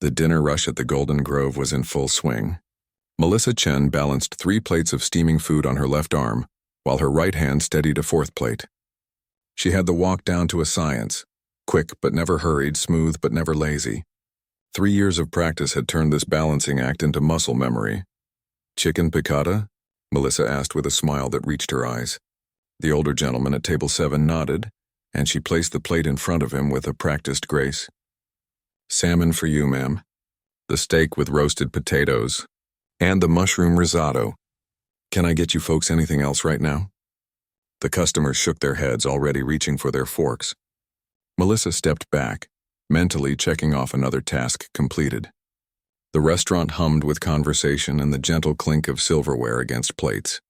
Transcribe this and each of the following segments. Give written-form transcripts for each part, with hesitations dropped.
The dinner rush at the Golden Grove was in full swing. Melissa Chen balanced 3 plates of steaming food on her left arm, while her right hand steadied a 4th plate. She had the walk down to a science, quick but never hurried, smooth but never lazy. 3 years of practice had turned this balancing act into muscle memory. "Chicken piccata?" Melissa asked with a smile that reached her eyes. The older gentleman at table 7 nodded, and she placed the plate in front of him with a practiced grace. "Salmon for you, ma'am. The steak with roasted potatoes. And the mushroom risotto. Can I get you folks anything else right now?" The customers shook their heads, already reaching for their forks. Melissa stepped back, mentally checking off another task completed. The restaurant hummed with conversation and the gentle clink of silverware against plates.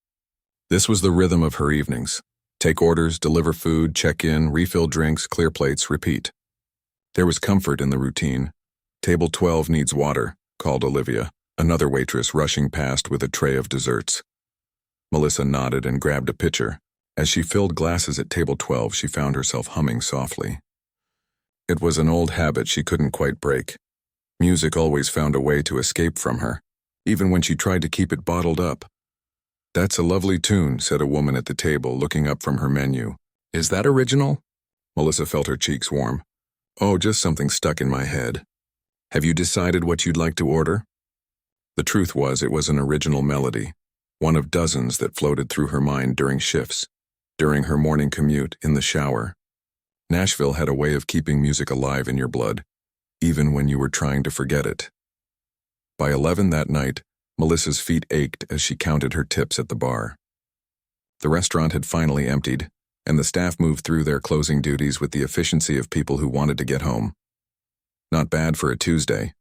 This was the rhythm of her evenings. Take orders, deliver food, check in, refill drinks, clear plates, repeat. There was comfort in the routine. "Table 12 needs water," called Olivia, another waitress rushing past with a tray of desserts. Melissa nodded and grabbed a pitcher. As she filled glasses at table 12, she found herself humming softly. It was an old habit she couldn't quite break. Music always found a way to escape from her, even when she tried to keep it bottled up. "That's a lovely tune," said a woman at the table, looking up from her menu. "Is that original?" Melissa felt her cheeks warm. "Oh, just something stuck in my head." "Have you decided what you'd like to order?" The truth was, it was an original melody, one of dozens that floated through her mind during shifts, during her morning commute, in the shower. Nashville had a way of keeping music alive in your blood, even when you were trying to forget it. By 11 that night, Melissa's feet ached as she counted her tips at the bar. The restaurant had finally emptied, and the staff moved through their closing duties with the efficiency of people who wanted to get home. "Not bad for a Tuesday,"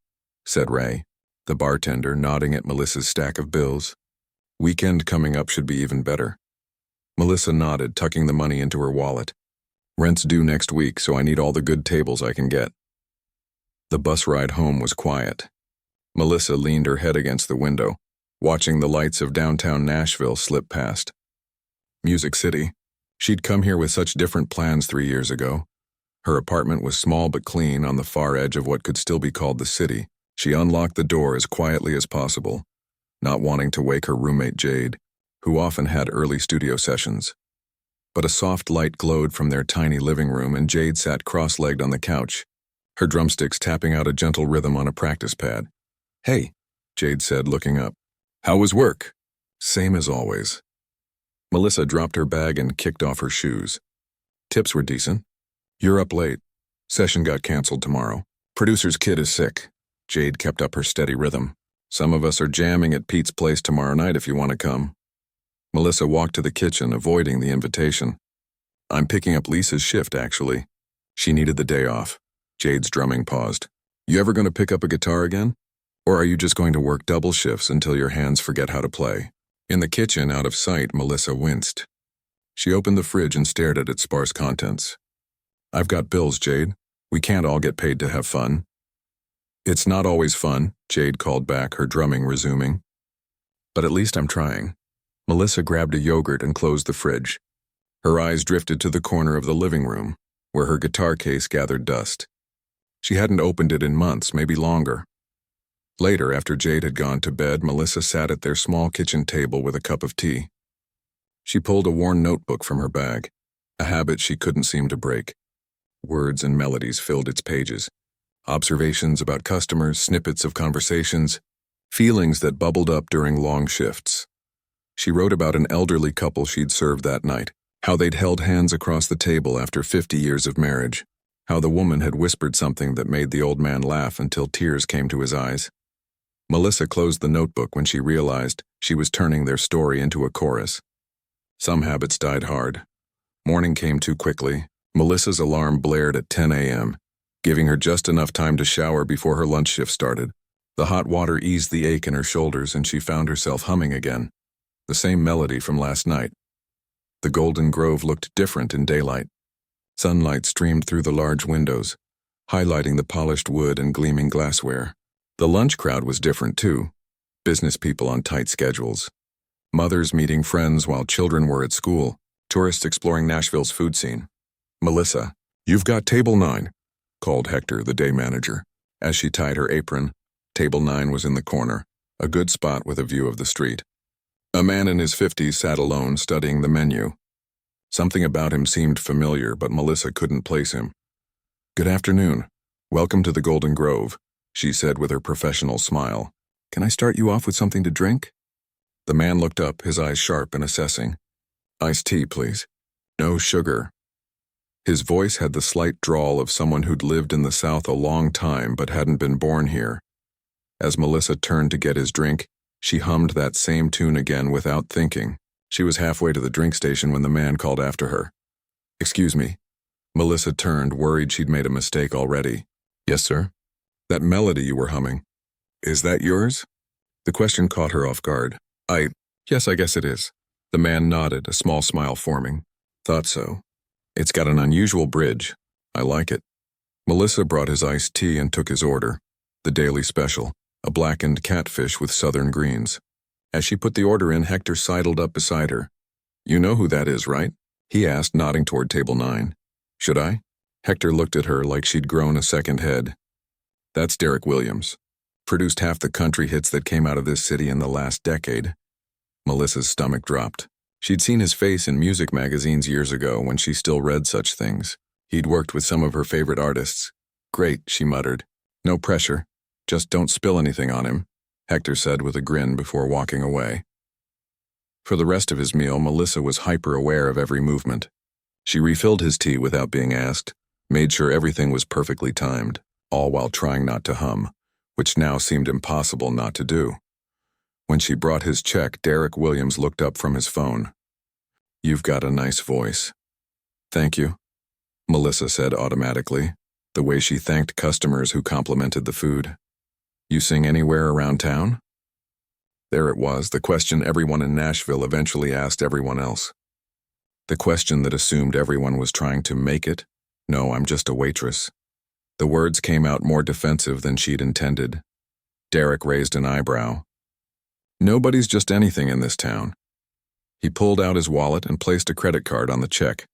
said Ray, the bartender, nodding at Melissa's stack of bills. "Weekend coming up should be even better." Melissa nodded, tucking the money into her wallet. "Rent's due next week, so I need all the good tables I can get." The bus ride home was quiet. Melissa leaned her head against the window, watching the lights of downtown Nashville slip past. Music City. She'd come here with such different plans 3 years ago. Her apartment was small but clean on the far edge of what could still be called the city. She unlocked the door as quietly as possible, not wanting to wake her roommate Jade, who often had early studio sessions. But a soft light glowed from their tiny living room, and Jade sat cross-legged on the couch, her drumsticks tapping out a gentle rhythm on a practice pad. "Hey," Jade said, looking up. "How was work?" "Same as always." Melissa dropped her bag and kicked off her shoes. "Tips were decent." "You're up late. Session got canceled tomorrow. Producer's kid is sick." Jade kept up her steady rhythm. "Some of us are jamming at Pete's place tomorrow night if you want to come." Melissa walked to the kitchen, avoiding the invitation. "I'm picking up Lisa's shift, actually." She needed the day off. Jade's drumming paused. "You ever going to pick up a guitar again? Or are you just going to work double shifts until your hands forget how to play?" In the kitchen, out of sight, Melissa winced. She opened the fridge and stared at its sparse contents. "I've got bills, Jade. We can't all get paid to have fun." "It's not always fun," Jade called back, her drumming resuming. "But at least I'm trying." Melissa grabbed a yogurt and closed the fridge. Her eyes drifted to the corner of the living room, where her guitar case gathered dust. She hadn't opened it in months, maybe longer. Later, after Jade had gone to bed, Melissa sat at their small kitchen table with a cup of tea. She pulled a worn notebook from her bag, a habit she couldn't seem to break. Words and melodies filled its pages. Observations about customers, snippets of conversations, feelings that bubbled up during long shifts. She wrote about an elderly couple she'd served that night, how they'd held hands across the table after 50 years of marriage, how the woman had whispered something that made the old man laugh until tears came to his eyes. Melissa closed the notebook when she realized she was turning their story into a chorus. Some habits died hard. Morning came too quickly. Melissa's alarm blared at 10 a.m., giving her just enough time to shower before her lunch shift started. The hot water eased the ache in her shoulders, and she found herself humming again. The same melody from last night. The Golden Grove looked different in daylight. Sunlight streamed through the large windows, highlighting the polished wood and gleaming glassware. The lunch crowd was different too. Business people on tight schedules. Mothers meeting friends while children were at school. Tourists exploring Nashville's food scene. "Melissa, you've got table 9, called Hector, the day manager. As she tied her apron, table 9 was in the corner, a good spot with a view of the street. A man in his 50s sat alone studying the menu. Something about him seemed familiar, but Melissa couldn't place him. "Good afternoon. Welcome to the Golden Grove," she said with her professional smile. "Can I start you off with something to drink?" The man looked up, his eyes sharp and assessing. "Iced tea, please. No sugar." His voice had the slight drawl of someone who'd lived in the South a long time but hadn't been born here. As Melissa turned to get his drink, she hummed that same tune again without thinking. She was halfway to the drink station when the man called after her. "Excuse me." Melissa turned, worried she'd made a mistake already. "Yes, sir?" "That melody you were humming. Is that yours?" The question caught her off guard. Yes, I guess it is." The man nodded, a small smile forming. "Thought so. It's got an unusual bridge. I like it." Melissa brought his iced tea and took his order, the daily special, a blackened catfish with southern greens. As she put the order in, Hector sidled up beside her. "You know who that is, right?" he asked, nodding toward table 9. "Should I?" Hector looked at her like she'd grown a second head. "That's Derek Williams. Produced half the country hits that came out of this city in the last decade." Melissa's stomach dropped. She'd seen his face in music magazines years ago when she still read such things. He'd worked with some of her favorite artists. "Great," she muttered. "No pressure. Just don't spill anything on him," Hector said with a grin before walking away. For the rest of his meal, Melissa was hyper-aware of every movement. She refilled his tea without being asked, made sure everything was perfectly timed, all while trying not to hum, which now seemed impossible not to do. When she brought his check, Derek Williams looked up from his phone. "You've got a nice voice." "Thank you," Melissa said automatically, the way she thanked customers who complimented the food. "You sing anywhere around town?" There it was, the question everyone in Nashville eventually asked everyone else. The question that assumed everyone was trying to make it. "No, I'm just a waitress." The words came out more defensive than she'd intended. Derek raised an eyebrow. "Nobody's just anything in this town." He pulled out his wallet and placed a credit card on the check,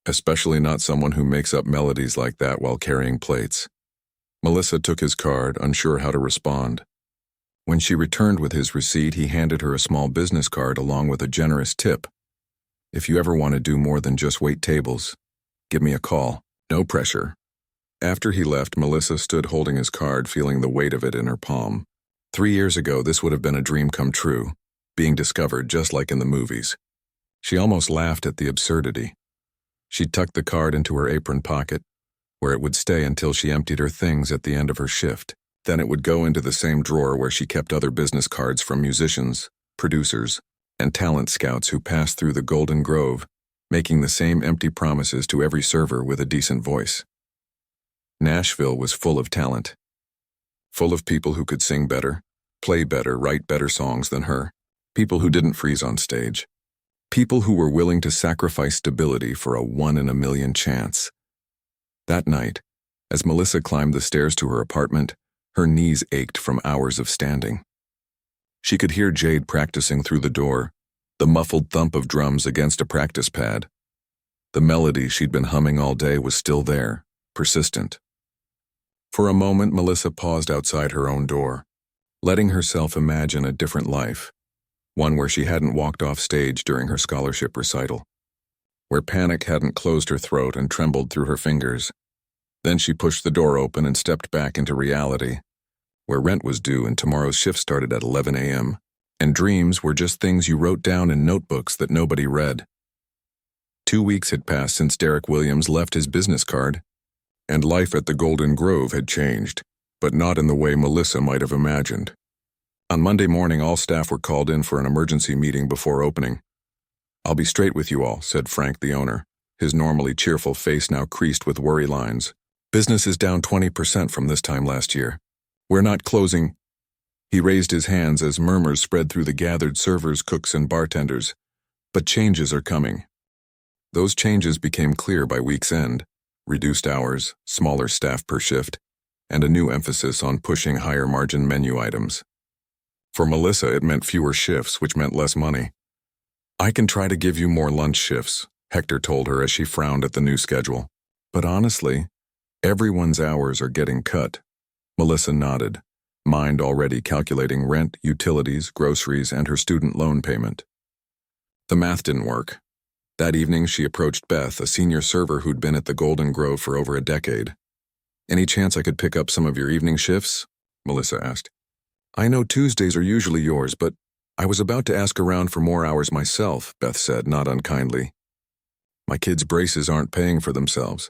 especially not someone who makes up melodies like that while carrying plates. Melissa took his card, unsure how to respond. When she returned with his receipt, he handed her a small business card along with a generous tip. "If you ever want to do more than just wait tables, give me a call. No pressure." After he left, Melissa stood holding his card, feeling the weight of it in her palm. 3 years ago, this would have been a dream come true, being discovered just like in the movies. She almost laughed at the absurdity. She tucked the card into her apron pocket, where it would stay until she emptied her things at the end of her shift. Then it would go into the same drawer where she kept other business cards from musicians, producers, and talent scouts who passed through the Golden Grove, making the same empty promises to every server with a decent voice. Nashville was full of talent. Full of people who could sing better, play better, write better songs than her. People who didn't freeze on stage. People who were willing to sacrifice stability for a 1 in a million chance. That night, as Melissa climbed the stairs to her apartment, her knees ached from hours of standing. She could hear Jade practicing through the door, the muffled thump of drums against a practice pad. The melody she'd been humming all day was still there, persistent. For a moment, Melissa paused outside her own door, letting herself imagine a different life, one where she hadn't walked off stage during her scholarship recital, where panic hadn't closed her throat and trembled through her fingers. Then she pushed the door open and stepped back into reality, where rent was due and tomorrow's shift started at 11 a.m., and dreams were just things you wrote down in notebooks that nobody read. 2 weeks had passed since Derek Williams left his business card, and life at the Golden Grove had changed, but not in the way Melissa might have imagined. On Monday morning, all staff were called in for an emergency meeting before opening. "I'll be straight with you all," said Frank, the owner, his normally cheerful face now creased with worry lines. "Business is down 20% from this time last year. We're not closing." He raised his hands as murmurs spread through the gathered servers, cooks, and bartenders. "But changes are coming." Those changes became clear by week's end: reduced hours, smaller staff per shift, and a new emphasis on pushing higher-margin menu items. For Melissa, it meant fewer shifts, which meant less money. "I can try to give you more lunch shifts," Hector told her as she frowned at the new schedule. "But honestly, everyone's hours are getting cut." Melissa nodded, mind already calculating rent, utilities, groceries, and her student loan payment. The math didn't work. That evening, she approached Beth, a senior server who'd been at the Golden Grove for over a decade. "Any chance I could pick up some of your evening shifts?" Melissa asked. "I know Tuesdays are usually yours, but I was about to ask around for more hours myself," Beth said, not unkindly. "My kids' braces aren't paying for themselves."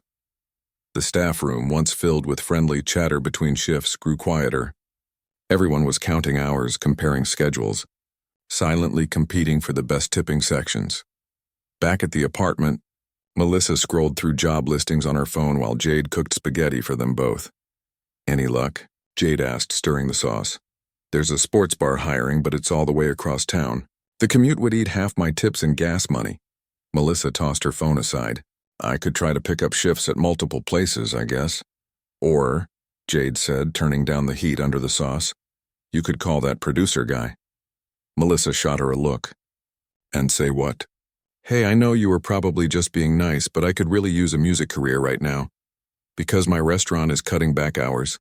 The staff room, once filled with friendly chatter between shifts, grew quieter. Everyone was counting hours, comparing schedules, silently competing for the best tipping sections. Back at the apartment, Melissa scrolled through job listings on her phone while Jade cooked spaghetti for them both. "Any luck?" Jade asked, stirring the sauce. "There's a sports bar hiring, but it's all the way across town. The commute would eat half my tips in gas money." Melissa tossed her phone aside. "I could try to pick up shifts at multiple places, I guess." "Or," Jade said, turning down the heat under the sauce, "you could call that producer guy." Melissa shot her a look. "And say what?" "Hey, I know you were probably just being nice, but I could really use a music career right now. Because my restaurant is cutting back hours."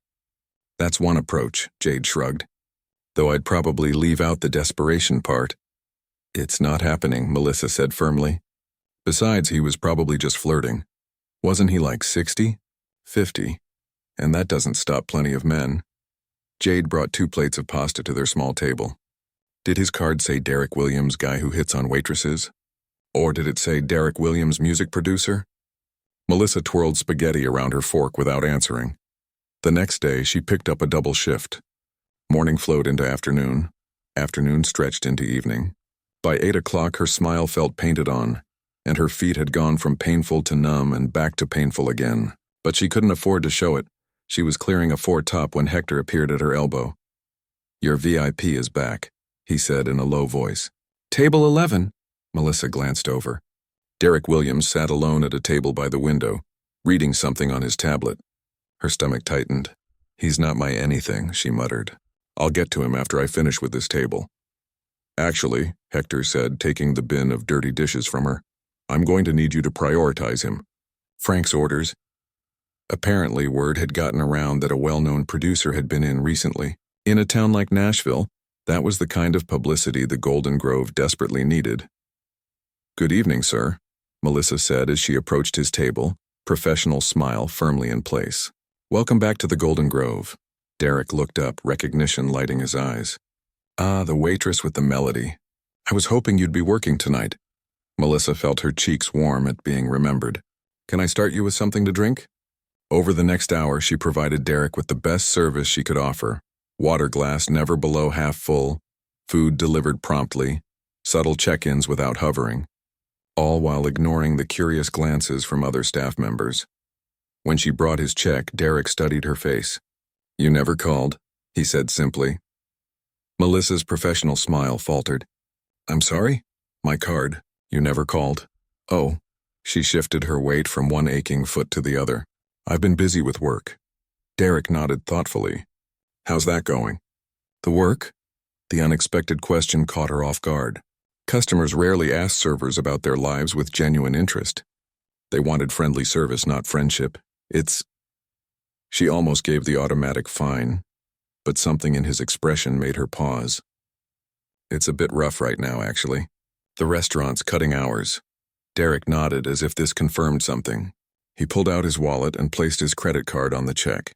"That's one approach," Jade shrugged. "Though I'd probably leave out the desperation part." "It's not happening," Melissa said firmly. "Besides, he was probably just flirting. Wasn't he like 60? 50? And that doesn't stop plenty of men." Jade brought 2 plates of pasta to their small table. "Did his card say Derek Williams, guy who hits on waitresses? Or did it say Derek Williams, music producer?" Melissa twirled spaghetti around her fork without answering. The next day, she picked up a double shift. Morning flowed into afternoon. Afternoon stretched into evening. By 8 o'clock, her smile felt painted on, and her feet had gone from painful to numb and back to painful again. But she couldn't afford to show it. She was clearing a 4-top when Hector appeared at her elbow. "Your VIP is back," he said in a low voice. "Table 11. Melissa glanced over. Derek Williams sat alone at a table by the window, reading something on his tablet. Her stomach tightened. "He's not my anything," she muttered. "I'll get to him after I finish with this table." "Actually," Hector said, taking the bin of dirty dishes from her, "I'm going to need you to prioritize him." Frank's orders. Apparently, word had gotten around that a well-known producer had been in recently. In a town like Nashville, that was the kind of publicity the Golden Grove desperately needed. "Good evening, sir," Melissa said as she approached his table, professional smile firmly in place. "Welcome back to the Golden Grove." Derek looked up, recognition lighting his eyes. "Ah, the waitress with the melody. I was hoping you'd be working tonight." Melissa felt her cheeks warm at being remembered. "Can I start you with something to drink?" Over the next hour, she provided Derek with the best service she could offer. Water glass never below half full, food delivered promptly, subtle check-ins without hovering, all while ignoring the curious glances from other staff members. When she brought his check, Derek studied her face. "You never called," he said simply. Melissa's professional smile faltered. "I'm sorry? My card. You never called." "Oh." She shifted her weight from one aching foot to the other. "I've been busy with work." Derek nodded thoughtfully. "How's that going?" "The work?" The unexpected question caught her off guard. Customers rarely ask servers about their lives with genuine interest. They wanted friendly service, not friendship. She almost gave the automatic fine, but something in his expression made her pause. "It's a bit rough right now, actually. The restaurant's cutting hours." Derek nodded as if this confirmed something. He pulled out his wallet and placed his credit card on the check.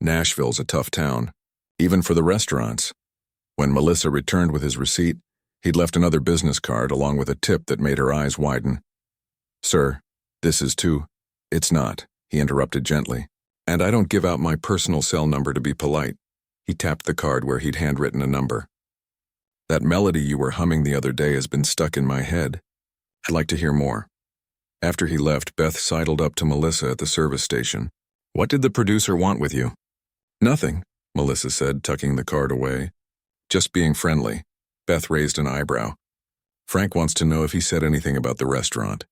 Nashville's a tough town, even for the restaurants. When Melissa returned with his receipt, he'd left another business card along with a tip that made her eyes widen. "Sir, this is too—" "It's not," he interrupted gently. "And I don't give out my personal cell number to be polite." He tapped the card where he'd handwritten a number. "That melody you were humming the other day has been stuck in my head. I'd like to hear more." After he left, Beth sidled up to Melissa at the service station. "What did the producer want with you?" "Nothing," Melissa said, tucking the card away. "Just being friendly." Beth raised an eyebrow. "Frank wants to know if he said anything about the restaurant.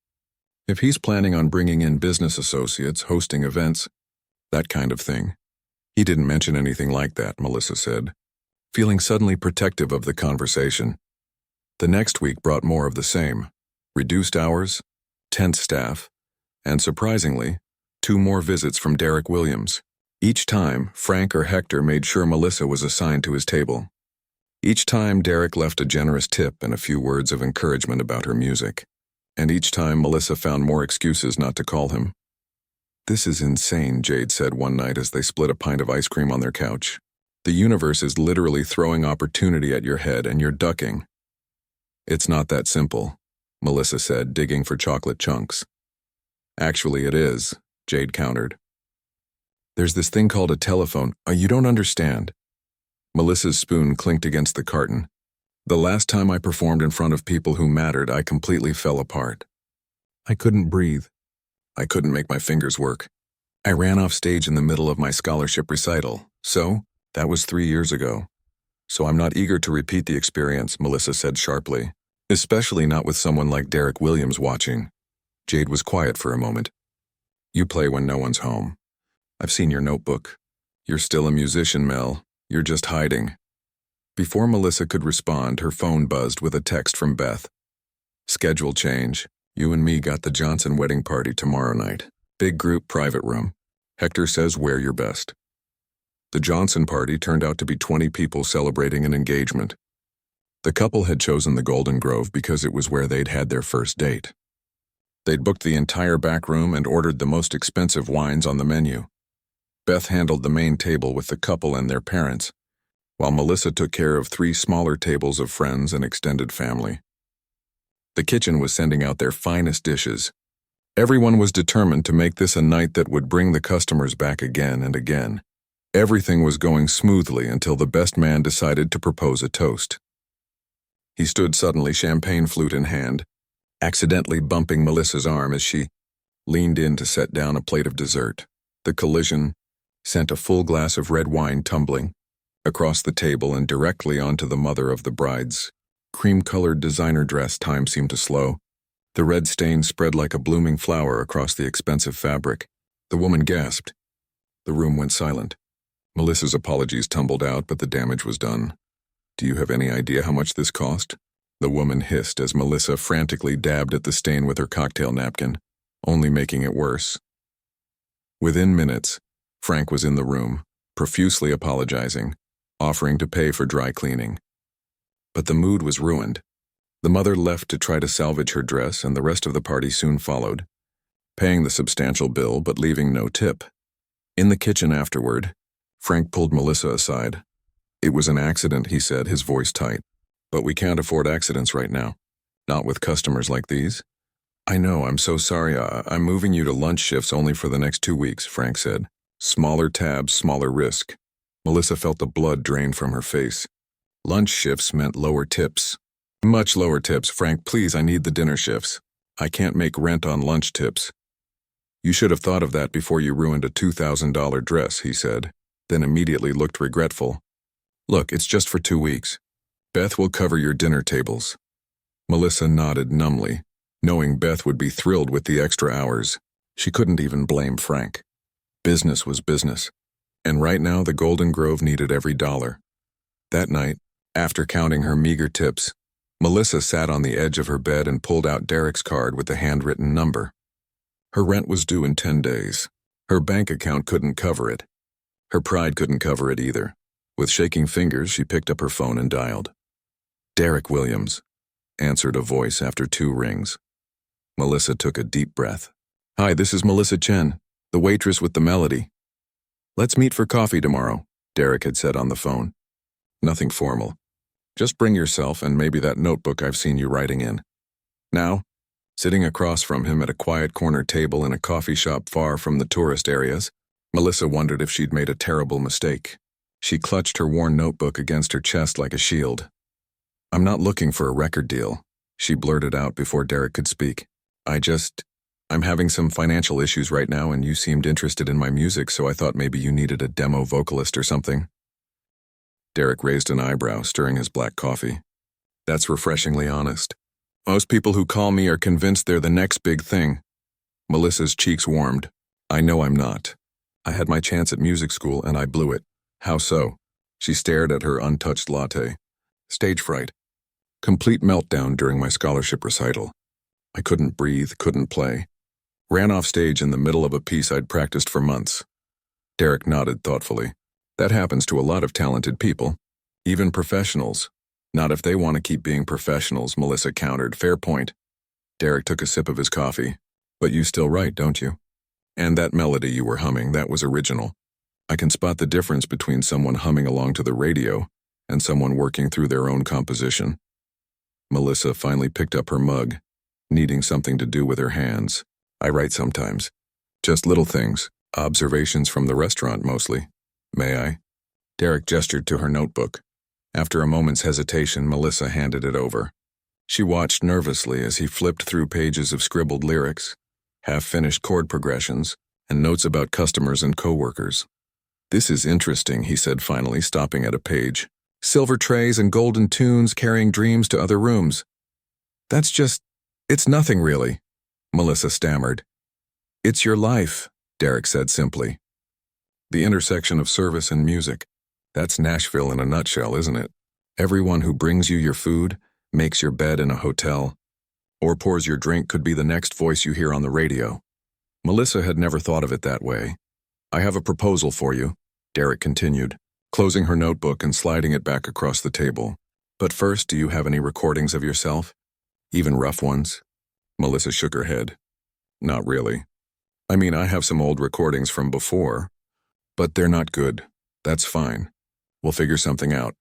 If he's planning on bringing in business associates, hosting events, that kind of thing." "He didn't mention anything like that," Melissa said, feeling suddenly protective of the conversation. The next week brought more of the same. Reduced hours, tense staff, and surprisingly, 2 more visits from Derek Williams. Each time, Frank or Hector made sure Melissa was assigned to his table. Each time, Derek left a generous tip and a few words of encouragement about her music. And each time, Melissa found more excuses not to call him. "This is insane," Jade said one night as they split a pint of ice cream on their couch. "The universe is literally throwing opportunity at your head and you're ducking." "It's not that simple," Melissa said, digging for chocolate chunks. "Actually, it is," Jade countered. "There's this thing called a telephone. You don't understand." Melissa's spoon clinked against the carton. "The last time I performed in front of people who mattered, I completely fell apart. I couldn't breathe. I couldn't make my fingers work. I ran off stage in the middle of my scholarship recital. So, that was 3 years ago. So I'm not eager to repeat the experience," Melissa said sharply. "Especially not with someone like Derek Williams watching." Jade was quiet for a moment. "You play when no one's home. I've seen your notebook. You're still a musician, Mel. You're just hiding." Before Melissa could respond, her phone buzzed with a text from Beth. "Schedule change. You and me got the Johnson wedding party tomorrow night. Big group, private room. Hector says wear your best." The Johnson party turned out to be 20 people celebrating an engagement. The couple had chosen the Golden Grove because it was where they'd had their first date. They'd booked the entire back room and ordered the most expensive wines on the menu. Beth handled the main table with the couple and their parents, while Melissa took care of 3 smaller tables of friends and extended family. The kitchen was sending out their finest dishes. Everyone was determined to make this a night that would bring the customers back again and again. Everything was going smoothly until the best man decided to propose a toast. He stood suddenly, champagne flute in hand, accidentally bumping Melissa's arm as she leaned in to set down a plate of dessert. The collision sent a full glass of red wine tumbling across the table and directly onto the mother of the bride's cream-colored designer dress. Time seemed to slow. The red stain spread like a blooming flower across the expensive fabric. The woman gasped. The room went silent. Melissa's apologies tumbled out, but the damage was done. "Do you have any idea how much this cost?" the woman hissed as Melissa frantically dabbed at the stain with her cocktail napkin, only making it worse. Within minutes, Frank was in the room, profusely apologizing, offering to pay for dry cleaning. But the mood was ruined. The mother left to try to salvage her dress, and the rest of the party soon followed, paying the substantial bill but leaving no tip. In the kitchen afterward, Frank pulled Melissa aside. "It was an accident," he said, his voice tight. "But we can't afford accidents right now. Not with customers like these." "I know, I'm so sorry. I'm moving you to lunch shifts only for the next 2 weeks," Frank said. "Smaller tabs, smaller risk." Melissa felt the blood drain from her face. Lunch shifts meant lower tips. "Much lower tips, Frank, please, I need the dinner shifts. I can't make rent on lunch tips." "You should have thought of that before you ruined a $2,000 dress," he said, then immediately looked regretful. "Look, it's just for 2 weeks. Beth will cover your dinner tables." Melissa nodded numbly, knowing Beth would be thrilled with the extra hours. She couldn't even blame Frank. Business was business, and right now the Golden Grove needed every dollar. That night, after counting her meager tips, Melissa sat on the edge of her bed and pulled out Derek's card with the handwritten number. Her rent was due in 10 days. Her bank account couldn't cover it. Her pride couldn't cover it either. With shaking fingers, she picked up her phone and dialed. "Derek Williams," answered a voice after 2 rings. Melissa took a deep breath. "Hi, this is Melissa Chen, the waitress with the melody. Let's meet for coffee tomorrow," Derek had said on the phone. "Nothing formal. Just bring yourself and maybe that notebook I've seen you writing in." Now, sitting across from him at a quiet corner table in a coffee shop far from the tourist areas, Melissa wondered if she'd made a terrible mistake. She clutched her worn notebook against her chest like a shield. "I'm not looking for a record deal," she blurted out before Derek could speak. I'm having some financial issues right now and you seemed interested in my music, so I thought maybe you needed a demo vocalist or something." Derek raised an eyebrow, stirring his black coffee. "That's refreshingly honest. Most people who call me are convinced they're the next big thing." Melissa's cheeks warmed. "I know I'm not. I had my chance at music school and I blew it." "How so?" She stared at her untouched latte. "Stage fright. Complete meltdown during my scholarship recital. I couldn't breathe, couldn't play. Ran off stage in the middle of a piece I'd practiced for months. Derek nodded thoughtfully. That happens to a lot of talented people, even professionals. Not if they want to keep being professionals, Melissa countered. Fair point. Derek took a sip of his coffee. But you still write, don't you? And that melody you were humming, that was original. I can spot the difference between someone humming along to the radio and someone working through their own composition. Melissa finally picked up her mug, needing something to do with her hands. I write sometimes. Just little things, observations from the restaurant mostly. May I? Derek gestured to her notebook. After a moment's hesitation, Melissa handed it over. She watched nervously as he flipped through pages of scribbled lyrics, half-finished chord progressions, and notes about customers and coworkers. This is interesting, he said finally, stopping at a page. Silver trays and golden tunes carrying dreams to other rooms. It's nothing really, Melissa stammered. It's your life, Derek said simply. The intersection of service and music. That's Nashville in a nutshell, isn't it? Everyone who brings you your food, makes your bed in a hotel, or pours your drink could be the next voice you hear on the radio. Melissa had never thought of it that way. I have a proposal for you, Derek continued, closing her notebook and sliding it back across the table. But first, do you have any recordings of yourself? Even rough ones? Melissa shook her head. Not really. I mean, I have some old recordings from before, but they're not good. That's fine. We'll figure something out.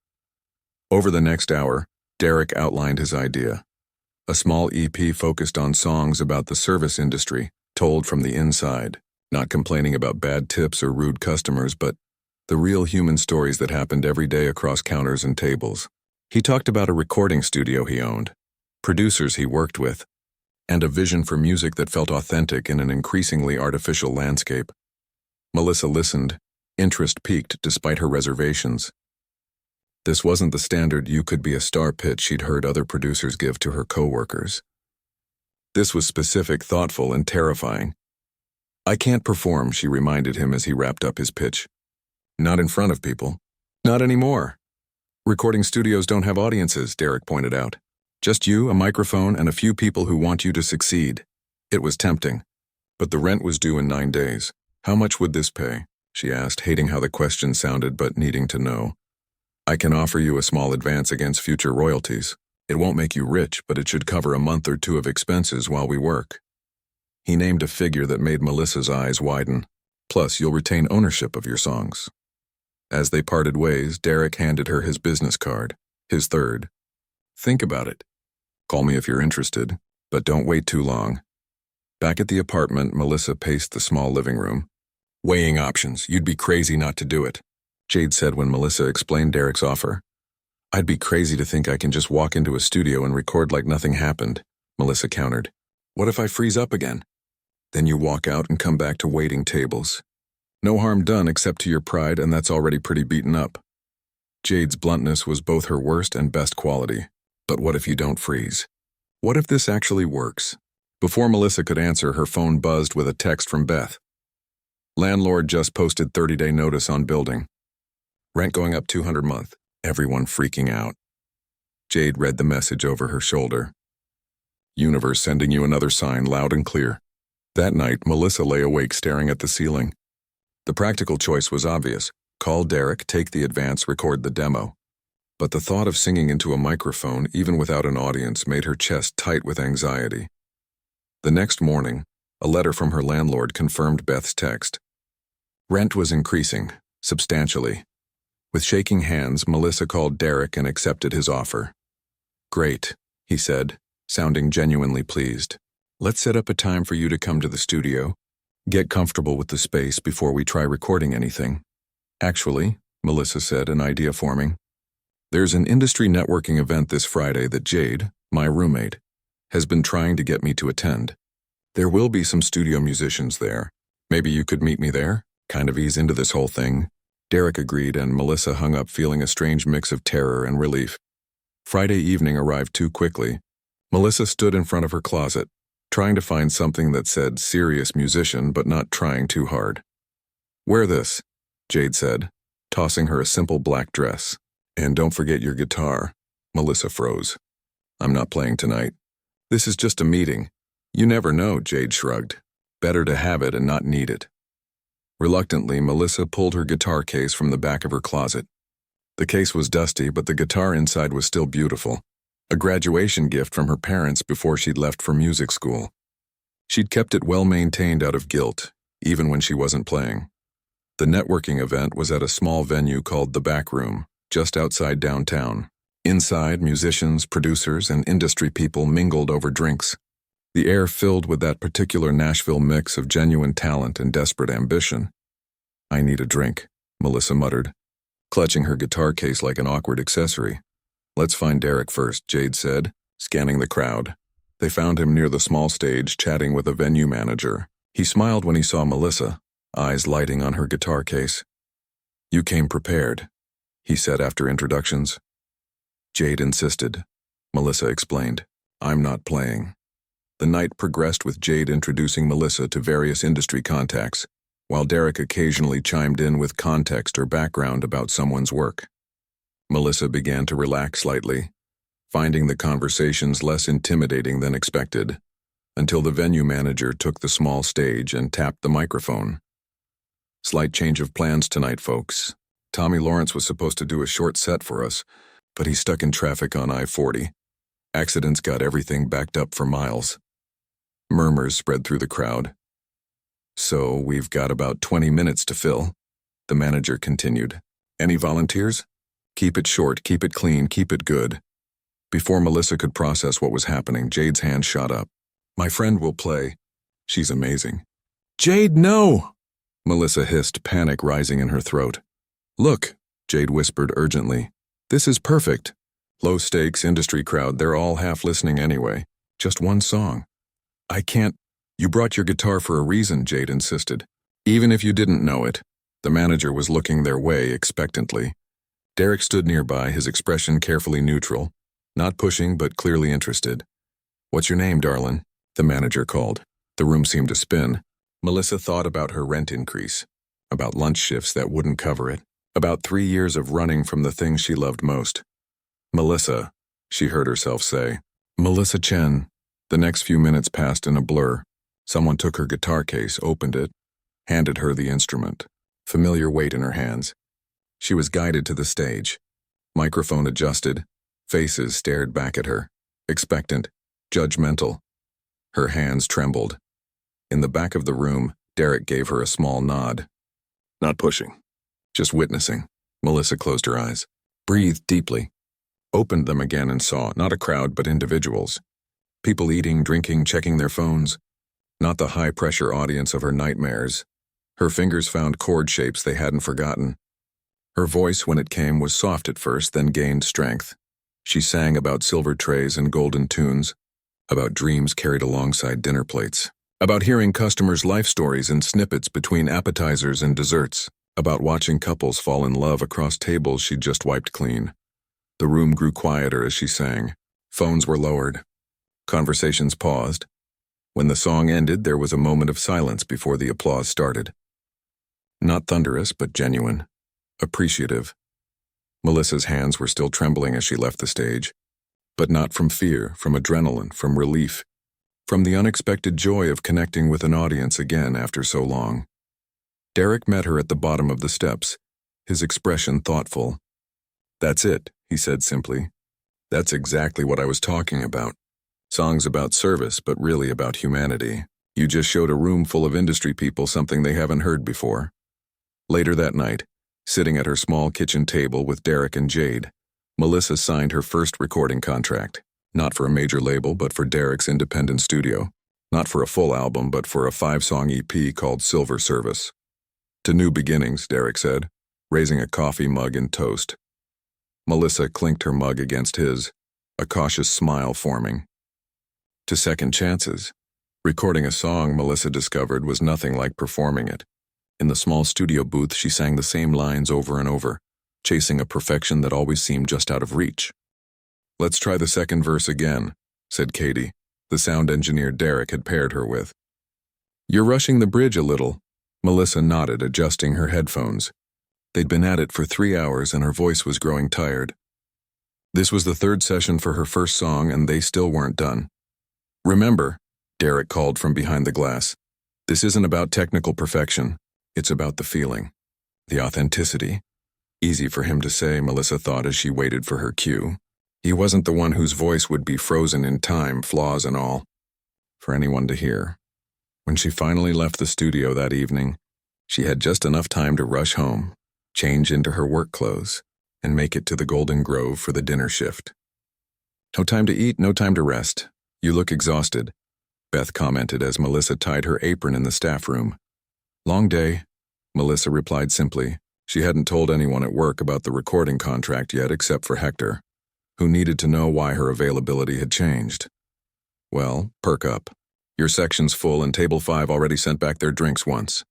Over the next hour, Derek outlined his idea. A small EP focused on songs about the service industry, told from the inside, not complaining about bad tips or rude customers, but the real human stories that happened every day across counters and tables. He talked about a recording studio he owned, producers he worked with, and a vision for music that felt authentic in an increasingly artificial landscape. Melissa listened, interest piqued despite her reservations. This wasn't the standard "you could be a star" pitch she'd heard other producers give to her coworkers. This was specific, thoughtful, and terrifying. I can't perform, she reminded him as he wrapped up his pitch. Not in front of people. Not anymore. Recording studios don't have audiences, Derek pointed out. Just you, a microphone, and a few people who want you to succeed. It was tempting. But the rent was due in 9 days. How much would this pay? She asked, hating how the question sounded but needing to know. I can offer you a small advance against future royalties. It won't make you rich, but it should cover a month or two of expenses while we work. He named a figure that made Melissa's eyes widen. Plus, you'll retain ownership of your songs. As they parted ways, Derek handed her his business card, his third. Think about it. Call me if you're interested, but don't wait too long. Back at the apartment, Melissa paced the small living room. Weighing options. You'd be crazy not to do it, Jade said when Melissa explained Derek's offer. I'd be crazy to think I can just walk into a studio and record like nothing happened, Melissa countered. What if I freeze up again? Then you walk out and come back to waiting tables. No harm done except to your pride, and that's already pretty beaten up. Jade's bluntness was both her worst and best quality. But what if you don't freeze? What if this actually works? Before Melissa could answer, her phone buzzed with a text from Beth. Landlord just posted 30-day notice on building. Rent going up $200 a month. Everyone freaking out. Jade read the message over her shoulder. Universe sending you another sign loud and clear. That night, Melissa lay awake staring at the ceiling. The practical choice was obvious. Call Derek, take the advance, record the demo. But the thought of singing into a microphone, even without an audience, made her chest tight with anxiety. The next morning, a letter from her landlord confirmed Beth's text. Rent was increasing, substantially. With shaking hands, Melissa called Derek and accepted his offer. Great, he said, sounding genuinely pleased. Let's set up a time for you to come to the studio. Get comfortable with the space before we try recording anything. Actually, Melissa said, an idea forming. There's an industry networking event this Friday that Jade, my roommate, has been trying to get me to attend. There will be some studio musicians there. Maybe you could meet me there? Kind of ease into this whole thing. Derek agreed, and Melissa hung up feeling a strange mix of terror and relief. Friday evening arrived too quickly. Melissa stood in front of her closet, trying to find something that said serious musician but not trying too hard. Wear this, Jade said, tossing her a simple black dress. And don't forget your guitar. Melissa froze. I'm not playing tonight. This is just a meeting. You never know, Jade shrugged. Better to have it and not need it. Reluctantly, Melissa pulled her guitar case from the back of her closet. The case was dusty, but the guitar inside was still beautiful. A graduation gift from her parents before she'd left for music school. She'd kept it well maintained out of guilt, even when she wasn't playing. The networking event was at a small venue called The Back Room, just outside downtown. Inside, musicians, producers, and industry people mingled over drinks. The air filled with that particular Nashville mix of genuine talent and desperate ambition. "I need a drink," Melissa muttered, clutching her guitar case like an awkward accessory. "Let's find Derek first," Jade said, scanning the crowd. They found him near the small stage, chatting with a venue manager. He smiled when he saw Melissa, eyes lighting on her guitar case. "You came prepared," he said after introductions. Jade insisted. Melissa explained, "I'm not playing." The night progressed with Jade introducing Melissa to various industry contacts, while Derek occasionally chimed in with context or background about someone's work. Melissa began to relax slightly, finding the conversations less intimidating than expected, until the venue manager took the small stage and tapped the microphone. "Slight change of plans tonight, folks. Tommy Lawrence was supposed to do a short set for us, but he's stuck in traffic on I-40. Accidents got everything backed up for miles." Murmurs spread through the crowd. "So we've got about 20 minutes to fill," the manager continued. "Any volunteers? Keep it short, keep it clean, keep it good." Before Melissa could process what was happening, Jade's hand shot up. "My friend will play. She's amazing." "Jade, no!" Melissa hissed, panic rising in her throat. "Look," Jade whispered urgently. "This is perfect. Low-stakes industry crowd, they're all half listening anyway. Just one song." "I can't." "You brought your guitar for a reason," Jade insisted. Even if you didn't know it, the manager was looking their way expectantly. Derek stood nearby, his expression carefully neutral, not pushing but clearly interested. "What's your name, darlin'?" the manager called. The room seemed to spin. Melissa thought about her rent increase, about lunch shifts that wouldn't cover it, about 3 years of running from the things she loved most. "Melissa," she heard herself say. "Melissa Chen." The next few minutes passed in a blur. Someone took her guitar case, opened it, handed her the instrument. Familiar weight in her hands. She was guided to the stage. Microphone adjusted. Faces stared back at her. Expectant. Judgmental. Her hands trembled. In the back of the room, Derek gave her a small nod. "Not pushing. Just witnessing." Melissa closed her eyes. Breathed deeply. Opened them again and saw, not a crowd but individuals. People eating, drinking, checking their phones. Not the high-pressure audience of her nightmares. Her fingers found chord shapes they hadn't forgotten. Her voice, when it came, was soft at first, then gained strength. She sang about silver trays and golden tunes, about dreams carried alongside dinner plates, about hearing customers' life stories in snippets between appetizers and desserts, about watching couples fall in love across tables she'd just wiped clean. The room grew quieter as she sang. Phones were lowered. Conversations paused. When the song ended, there was a moment of silence before the applause started. Not thunderous, but genuine. Appreciative. Melissa's hands were still trembling as she left the stage. But not from fear, from adrenaline, from relief. From the unexpected joy of connecting with an audience again after so long. Derek met her at the bottom of the steps, his expression thoughtful. "That's it," he said simply. "That's exactly what I was talking about. Songs about service, but really about humanity. You just showed a room full of industry people something they haven't heard before." Later that night, sitting at her small kitchen table with Derek and Jade, Melissa signed her first recording contract. Not for a major label, but for Derek's independent studio. Not for a full album, but for a 5-song EP called Silver Service. "To new beginnings," Derek said, raising a coffee mug in toast. Melissa clinked her mug against his, a cautious smile forming. "To second chances." Recording a song, Melissa discovered, was nothing like performing it. In the small studio booth, she sang the same lines over and over, chasing a perfection that always seemed just out of reach. "Let's try the second verse again," said Katie, the sound engineer Derek had paired her with. "You're rushing the bridge a little." Melissa nodded, adjusting her headphones. They'd been at it for 3 hours and her voice was growing tired. This was the third session for her first song and they still weren't done. "Remember," Derek called from behind the glass, "this isn't about technical perfection. It's about the feeling, the authenticity. Easy for him to say, Melissa thought as she waited for her cue. He wasn't the one whose voice would be frozen in time, flaws and all, for anyone to hear. When she finally left the studio that evening, she had just enough time to rush home, change into her work clothes, and make it to the Golden Grove for the dinner shift. No time to eat, no time to rest. You look exhausted, Beth commented as Melissa tied her apron in the staff room. Long day, Melissa replied simply. She hadn't told anyone at work about the recording contract yet except for Hector, who needed to know why her availability had changed. Well, perk up. Your section's full and Table 5 already sent back their drinks once.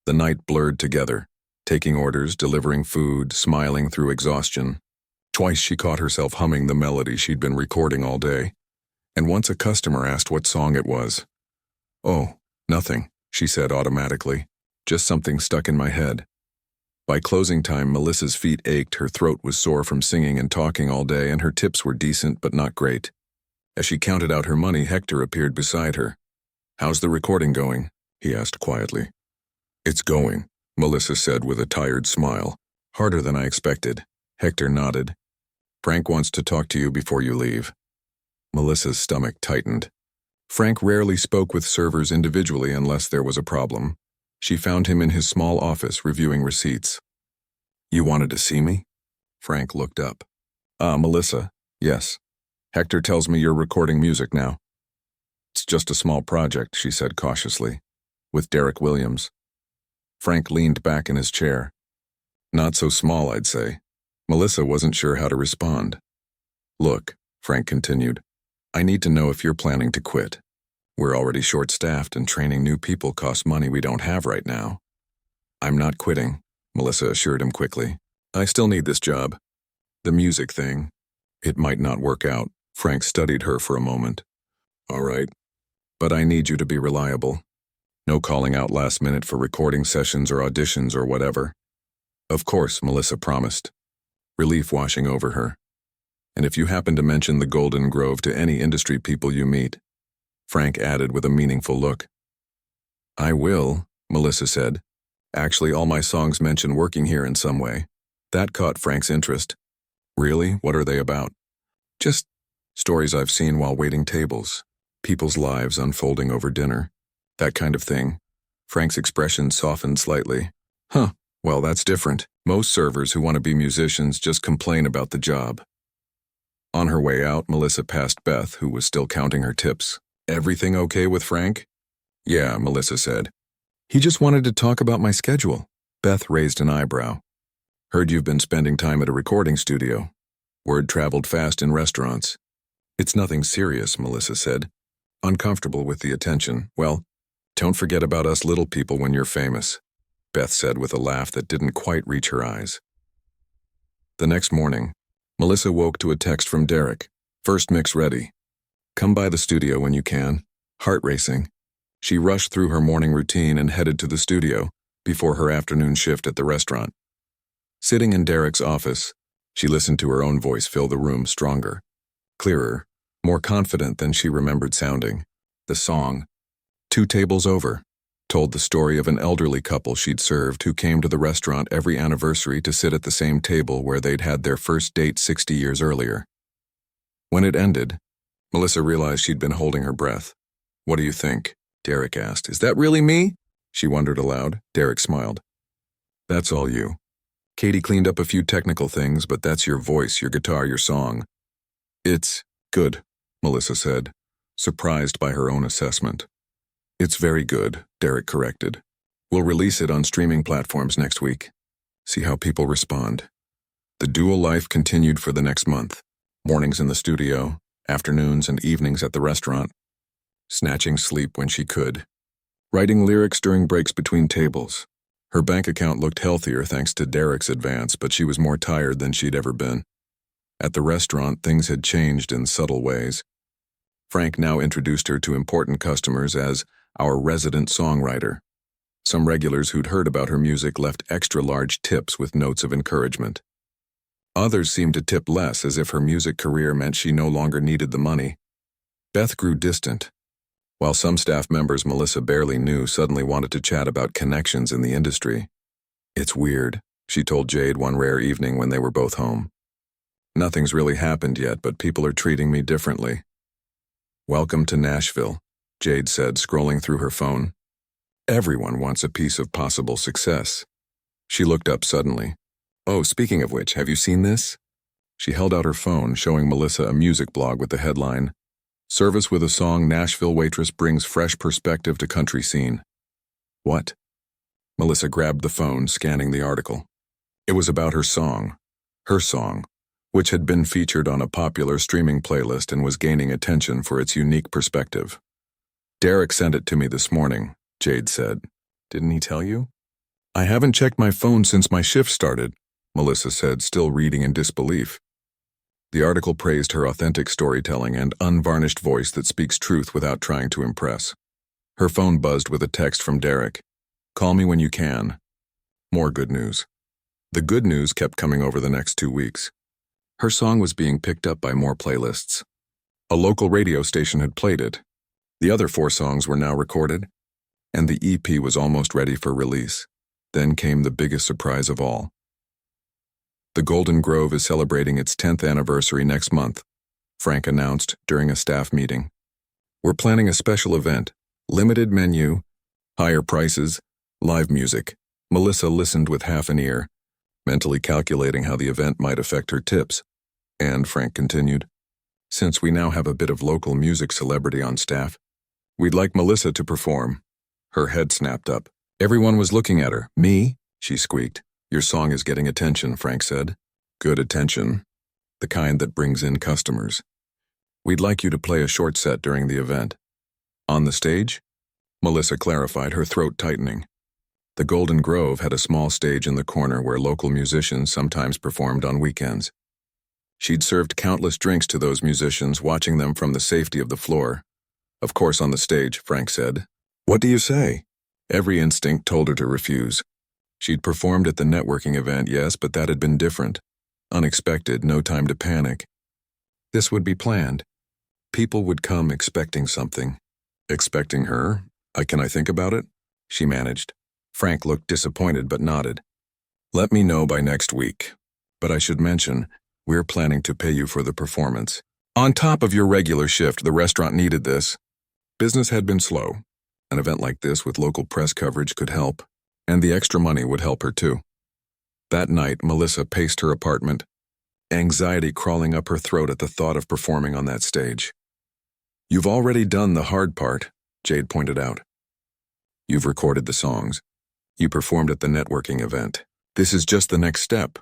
The night blurred together, taking orders, delivering food, smiling through exhaustion. Twice she caught herself humming the melody she'd been recording all day, and once a customer asked what song it was. Oh, nothing, she said automatically. Just something stuck in my head. By closing time, Melissa's feet ached, her throat was sore from singing and talking all day, and her tips were decent but not great. As she counted out her money, Hector appeared beside her. How's the recording going? He asked quietly. It's going, Melissa said with a tired smile. Harder than I expected. Hector nodded. Frank wants to talk to you before you leave. Melissa's stomach tightened. Frank rarely spoke with servers individually unless there was a problem. She found him in his small office reviewing receipts. You wanted to see me? Frank looked up. Melissa, yes. Hector tells me you're recording music now. It's just a small project, she said cautiously, with Derek Williams. Frank leaned back in his chair. Not so small, I'd say. Melissa wasn't sure how to respond. Look, Frank continued, I need to know if you're planning to quit. We're already short-staffed and training new people costs money we don't have right now. I'm not quitting, Melissa assured him quickly. I still need this job. The music thing, it might not work out. Frank studied her for a moment. All right, but I need you to be reliable. No calling out last minute for recording sessions or auditions or whatever. Of course, Melissa promised, relief washing over her. And if you happen to mention the Golden Grove to any industry people you meet, Frank added with a meaningful look. I will, Melissa said. Actually, all my songs mention working here in some way. That caught Frank's interest. Really? What are they about? Just stories I've seen while waiting tables. People's lives unfolding over dinner. That kind of thing. Frank's expression softened slightly. Huh, well, that's different. Most servers who want to be musicians just complain about the job. On her way out, Melissa passed Beth, who was still counting her tips. Everything okay with Frank? Yeah, Melissa said. He just wanted to talk about my schedule. Beth raised an eyebrow. Heard you've been spending time at a recording studio. Word traveled fast in restaurants. It's nothing serious, Melissa said. Uncomfortable with the attention. Well, don't forget about us little people when you're famous, Beth said with a laugh that didn't quite reach her eyes. The next morning, Melissa woke to a text from Derek. First mix ready. Come by the studio when you can. Heart racing. She rushed through her morning routine and headed to the studio before her afternoon shift at the restaurant. Sitting in Derek's office, she listened to her own voice fill the room stronger, clearer, more confident than she remembered sounding. The song, 2 Tables Over, told the story of an elderly couple she'd served who came to the restaurant every anniversary to sit at the same table where they'd had their first date 60 years earlier. When it ended, Melissa realized she'd been holding her breath. What do you think? Derek asked. Is that really me? She wondered aloud. Derek smiled. That's all you. Katie cleaned up a few technical things, but that's your voice, your guitar, your song. It's good, Melissa said, surprised by her own assessment. It's very good, Derek corrected. We'll release it on streaming platforms next week. See how people respond. The dual life continued for the next month. Mornings in the studio, afternoons and evenings at the restaurant, snatching sleep when she could, writing lyrics during breaks between tables. Her bank account looked healthier thanks to Derek's advance, but she was more tired than she'd ever been. At the restaurant, things had changed in subtle ways. Frank now introduced her to important customers as our resident songwriter. Some regulars who'd heard about her music left extra large tips with notes of encouragement. Others seemed to tip less, as if her music career meant she no longer needed the money. Beth grew distant. while some staff members Melissa barely knew suddenly wanted to chat about connections in the industry. "It's weird," she told Jade one rare evening when they were both home. "Nothing's really happened yet, but people are treating me differently." "Welcome to Nashville," Jade said, scrolling through her phone. "Everyone wants a piece of possible success." She looked up suddenly. "Oh, speaking of which, have you seen this?" She held out her phone, showing Melissa a music blog with the headline, "Service with a song Nashville Waitress brings fresh perspective to country scene." "What?" Melissa grabbed the phone, scanning the article. It was about her song, which had been featured on a popular streaming playlist and was gaining attention for its unique perspective. "Derek sent it to me this morning," Jade said. "Didn't he tell you?" "I haven't checked my phone since my shift started," Melissa said, still reading in disbelief. The article praised her authentic storytelling and unvarnished voice that speaks truth without trying to impress. Her phone buzzed with a text from Derek. "Call me when you can." More good news. The good news kept coming over the next 2 weeks. Her song was being picked up by more playlists. A local radio station had played it. The other 4 songs were now recorded, and the EP was almost ready for release. Then came the biggest surprise of all. The Golden Grove is celebrating its 10th anniversary next month, Frank announced during a staff meeting. "We're planning a special event, limited menu, higher prices, live music." Melissa listened with half an ear, mentally calculating how the event might affect her tips. And Frank continued, "Since we now have a bit of local music celebrity on staff, we'd like Melissa to perform." Her head snapped up. Everyone was looking at her. "Me?" she squeaked. "Your song is getting attention," Frank said. "Good attention. The kind that brings in customers. We'd like you to play a short set during the event." "On the stage?" Melissa clarified, her throat tightening. The Golden Grove had a small stage in the corner where local musicians sometimes performed on weekends. She'd served countless drinks to those musicians, watching them from the safety of the floor. "Of course on the stage," Frank said. "What do you say?" Every instinct told her to refuse. She'd performed at the networking event, yes, but that had been different. Unexpected, no time to panic. This would be planned. People would come expecting something. "Expecting her? Can I think about it?" she managed. Frank looked disappointed but nodded. "Let me know by next week. But I should mention, we're planning to pay you for the performance. On top of your regular shift, the restaurant needed this. Business had been slow. An event like this with local press coverage could help, and the extra money would help her too." That night, Melissa paced her apartment, anxiety crawling up her throat at the thought of performing on that stage. "You've already done the hard part," Jade pointed out. "You've recorded the songs. You performed at the networking event. This is just the next step."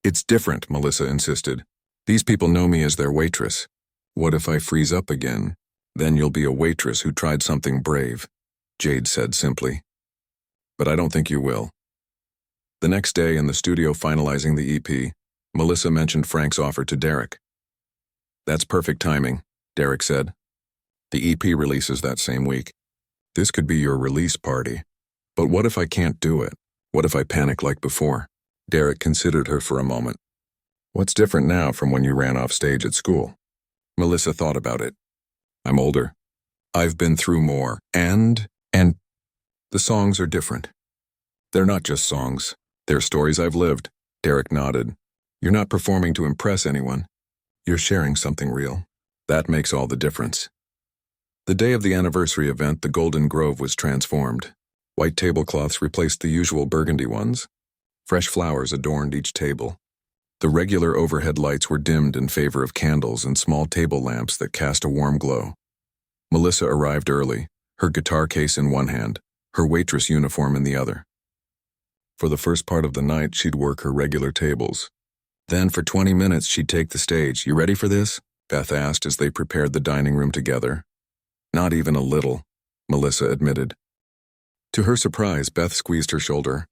"It's different," Melissa insisted. "These people know me as their waitress. What if I freeze up again? Then you'll be a waitress who tried something brave," Jade said simply. "But I don't think you will." The next day, in the studio finalizing the EP, Melissa mentioned Frank's offer to Derek. "That's perfect timing," Derek said. "The EP releases that same week. This could be your release party. But what if I can't do it? What if I panic like before?" Derek considered her for a moment. "What's different now from when you ran off stage at school?" Melissa thought about it. "I'm older. I've been through more. And the songs are different. They're not just songs. They're stories I've lived." Derek nodded. "You're not performing to impress anyone. You're sharing something real. That makes all the difference." The day of the anniversary event, the Golden Grove was transformed. White tablecloths replaced the usual burgundy ones. Fresh flowers adorned each table. The regular overhead lights were dimmed in favor of candles and small table lamps that cast a warm glow. Melissa arrived early, her guitar case in one hand, her waitress uniform in the other. For the first part of the night, she'd work her regular tables. Then for 20 minutes, she'd take the stage. "You ready for this?" Beth asked as they prepared the dining room together. "Not even a little," Melissa admitted. To her surprise, Beth squeezed her shoulder.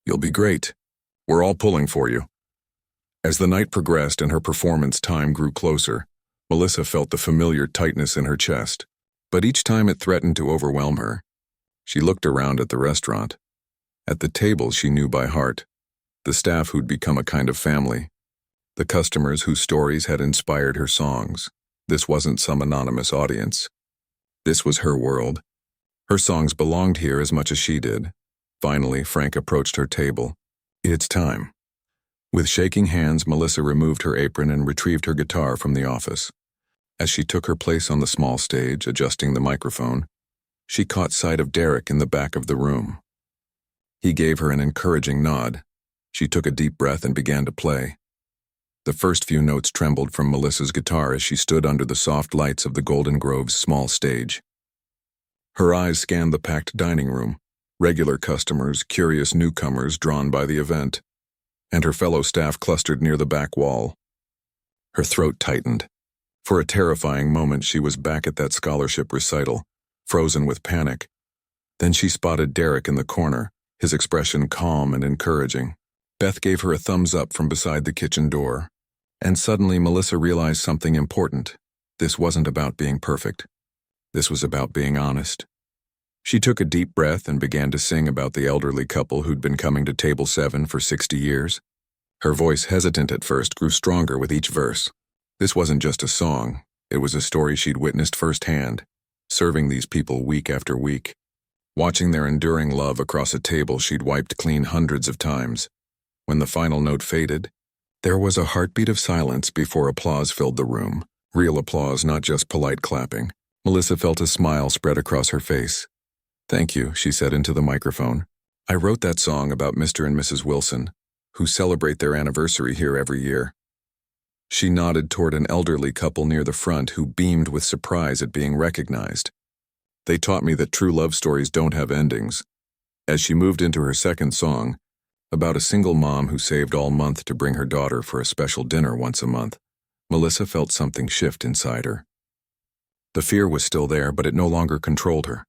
"You'll be great. We're all pulling for you." As the night progressed and her performance time grew closer, Melissa felt the familiar tightness in her chest, but each time it threatened to overwhelm her. She looked around at the restaurant. At the tables she knew by heart, the staff who'd become a kind of family, the customers whose stories had inspired her songs. This wasn't some anonymous audience. This was her world. Her songs belonged here as much as she did. Finally, Frank approached her table. It's time. With shaking hands, Melissa removed her apron and retrieved her guitar from the office. As she took her place on the small stage, adjusting the microphone, she caught sight of Derek in the back of the room. He gave her an encouraging nod. She took a deep breath and began to play. The first few notes trembled from Melissa's guitar as she stood under the soft lights of the Golden Grove's small stage. Her eyes scanned the packed dining room, regular customers, curious newcomers drawn by the event, and her fellow staff clustered near the back wall. Her throat tightened. For a terrifying moment, she was back at that scholarship recital, frozen with panic. Then she spotted Derek in the corner, his expression calm and encouraging. Beth gave her a thumbs up from beside the kitchen door. And suddenly Melissa realized something important. This wasn't about being perfect. This was about being honest. She took a deep breath and began to sing about the elderly couple who'd been coming to Table 7 for 60 years. Her voice, hesitant at first, grew stronger with each verse. This wasn't just a song. It was a story she'd witnessed firsthand, serving these people week after week. Watching their enduring love across a table she'd wiped clean hundreds of times. When the final note faded, there was a heartbeat of silence before applause filled the room. Real applause, not just polite clapping. Melissa felt a smile spread across her face. "Thank you," she said into the microphone. "I wrote that song about Mr. and Mrs. Wilson, who celebrate their anniversary here every year." She nodded toward an elderly couple near the front who beamed with surprise at being recognized. "They taught me that true love stories don't have endings." As she moved into her second song, about a single mom who saved all month to bring her daughter for a special dinner once a month, Melissa felt something shift inside her. The fear was still there, but it no longer controlled her.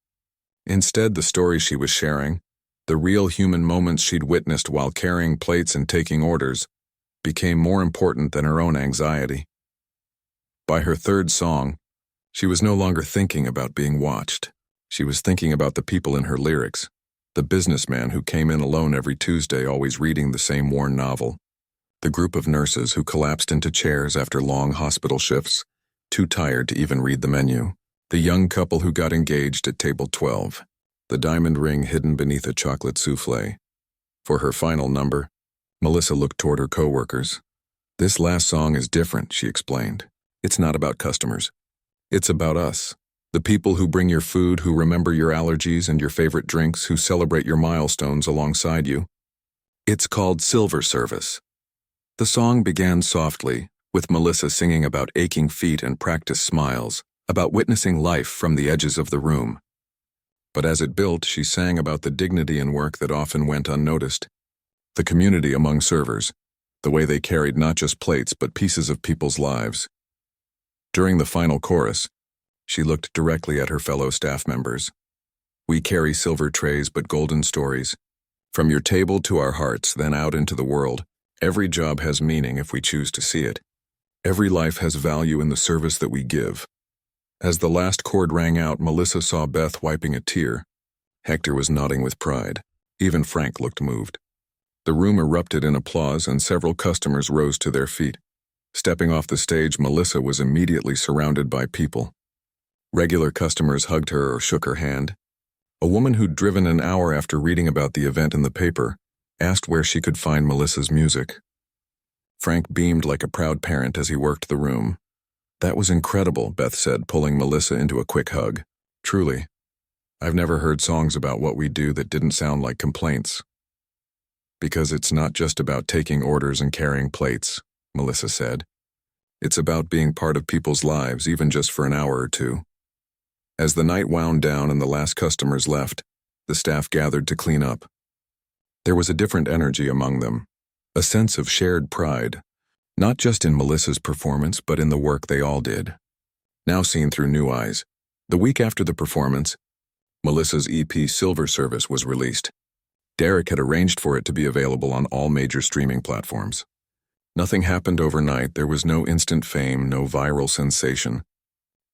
Instead, the story she was sharing, the real human moments she'd witnessed while carrying plates and taking orders, became more important than her own anxiety. By her third song, she was no longer thinking about being watched. She was thinking about the people in her lyrics, the businessman who came in alone every Tuesday always reading the same worn novel, the group of nurses who collapsed into chairs after long hospital shifts, too tired to even read the menu, the young couple who got engaged at table 12, the diamond ring hidden beneath a chocolate souffle. For her final number, Melissa looked toward her coworkers. "This last song is different," she explained. "It's not about customers. It's about us. The people who bring your food, who remember your allergies and your favorite drinks, who celebrate your milestones alongside you. It's called Silver Service." The song began softly, with Melissa singing about aching feet and practiced smiles, about witnessing life from the edges of the room. But as it built, she sang about the dignity in work that often went unnoticed, the community among servers, the way they carried not just plates but pieces of people's lives. During the final chorus, she looked directly at her fellow staff members. "We carry silver trays but golden stories. From your table to our hearts, then out into the world. Every job has meaning if we choose to see it. Every life has value in the service that we give." As the last chord rang out, Melissa saw Beth wiping a tear. Hector was nodding with pride. Even Frank looked moved. The room erupted in applause and several customers rose to their feet. Stepping off the stage, Melissa was immediately surrounded by people. Regular customers hugged her or shook her hand. A woman who'd driven an hour after reading about the event in the paper asked where she could find Melissa's music. Frank beamed like a proud parent as he worked the room. "That was incredible," Beth said, pulling Melissa into a quick hug. "Truly. I've never heard songs about what we do that didn't sound like complaints." "Because it's not just about taking orders and carrying plates," Melissa said. "It's about being part of people's lives, even just for an hour or two." As the night wound down and the last customers left, the staff gathered to clean up. There was a different energy among them, a sense of shared pride, not just in Melissa's performance but in the work they all did. Now seen through new eyes, the week after the performance, Melissa's EP Silver Service was released. Derek had arranged for it to be available on all major streaming platforms. Nothing happened overnight. There was no instant fame, no viral sensation.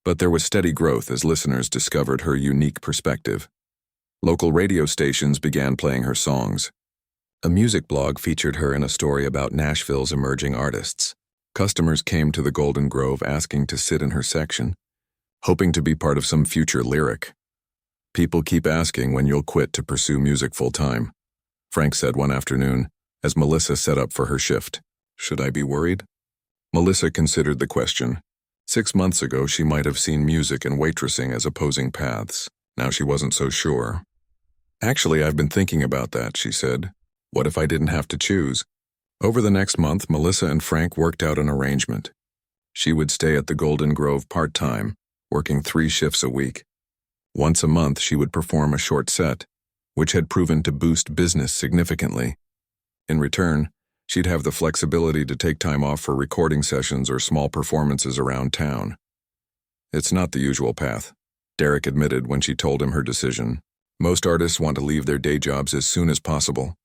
But there was steady growth as listeners discovered her unique perspective. Local radio stations began playing her songs. A music blog featured her in a story about Nashville's emerging artists. Customers came to the Golden Grove asking to sit in her section. hoping to be part of some future lyric. People keep asking when you'll quit to pursue music full-time, Frank said one afternoon, as Melissa set up for her shift. Should I be worried? Melissa considered the question. 6 months ago, she might have seen music and waitressing as opposing paths. Now she wasn't so sure. Actually, I've been thinking about that, she said. What if I didn't have to choose? Over the next month, Melissa and Frank worked out an arrangement. She would stay at the Golden Grove part-time, working 3 shifts a week. Once a month, she would perform a short set, which had proven to boost business significantly. In return, she'd have the flexibility to take time off for recording sessions or small performances around town. It's not the usual path, Derek admitted when she told him her decision. Most artists want to leave their day jobs as soon as possible.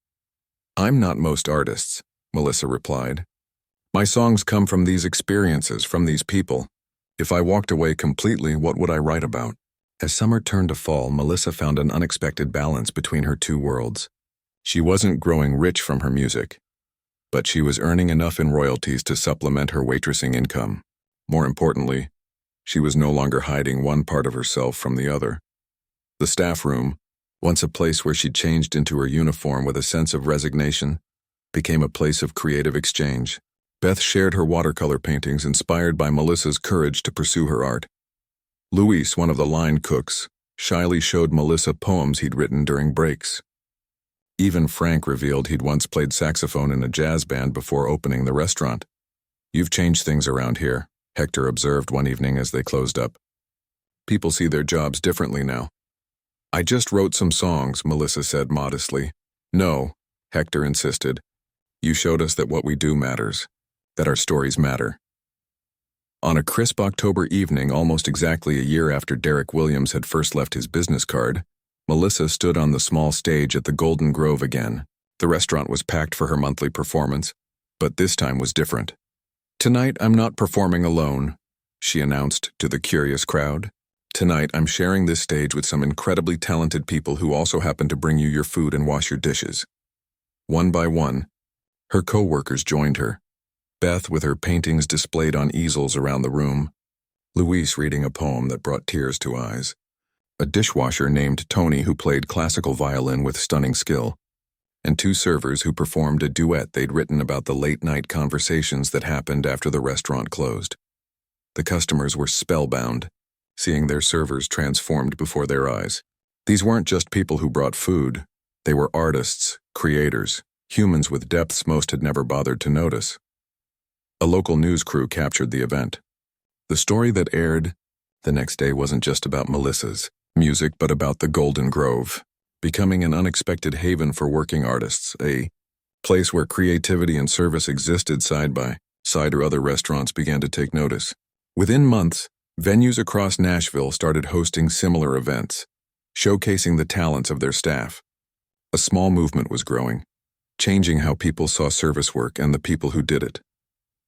I'm not most artists, Melissa replied. My songs come from these experiences, from these people. If I walked away completely, what would I write about? As summer turned to fall, Melissa found an unexpected balance between her 2 worlds. She wasn't growing rich from her music, but she was earning enough in royalties to supplement her waitressing income. More importantly, she was no longer hiding one part of herself from the other. The staff room, once a place where she changed into her uniform with a sense of resignation, became a place of creative exchange. Beth shared her watercolor paintings inspired by Melissa's courage to pursue her art. Luis, one of the line cooks, shyly showed Melissa poems he'd written during breaks. Even Frank revealed he'd once played saxophone in a jazz band before opening the restaurant. You've changed things around here, Hector observed one evening as they closed up. People see their jobs differently now. I just wrote some songs, Melissa said modestly. No, Hector insisted. You showed us that what we do matters, that our stories matter. On a crisp October evening, almost exactly a year after Derek Williams had first left his business card, Melissa stood on the small stage at the Golden Grove again. The restaurant was packed for her monthly performance, but this time was different. Tonight, I'm not performing alone, she announced to the curious crowd. Tonight, I'm sharing this stage with some incredibly talented people who also happen to bring you your food and wash your dishes. One by one, her co-workers joined her. Beth with her paintings displayed on easels around the room, Luis reading a poem that brought tears to eyes, a dishwasher named Tony who played classical violin with stunning skill, and 2 servers who performed a duet they'd written about the late-night conversations that happened after the restaurant closed. The customers were spellbound, seeing their servers transformed before their eyes. These weren't just people who brought food. They were artists, creators, humans with depths most had never bothered to notice. A local news crew captured the event. The story that aired the next day wasn't just about Melissa's music, but about the Golden Grove, becoming an unexpected haven for working artists, a place where creativity and service existed side by side, or other restaurants began to take notice. Within months, venues across Nashville started hosting similar events, showcasing the talents of their staff. A small movement was growing, changing how people saw service work and the people who did it.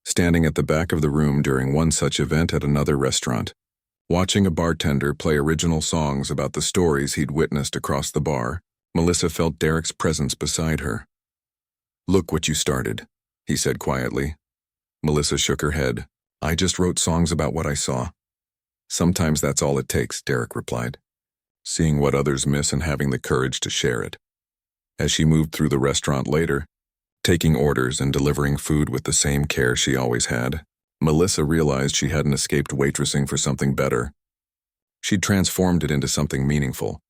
Standing at the back of the room during one such event at another restaurant, watching a bartender play original songs about the stories he'd witnessed across the bar, Melissa felt Derek's presence beside her. Look what you started, he said quietly. Melissa shook her head. I just wrote songs about what I saw. Sometimes that's all it takes, Derek replied. Seeing what others miss and having the courage to share it. As she moved through the restaurant later, taking orders and delivering food with the same care she always had, Melissa realized she hadn't escaped waitressing for something better. She'd transformed it into something meaningful,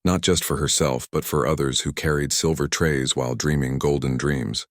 not just for herself but for others who carried silver trays while dreaming golden dreams.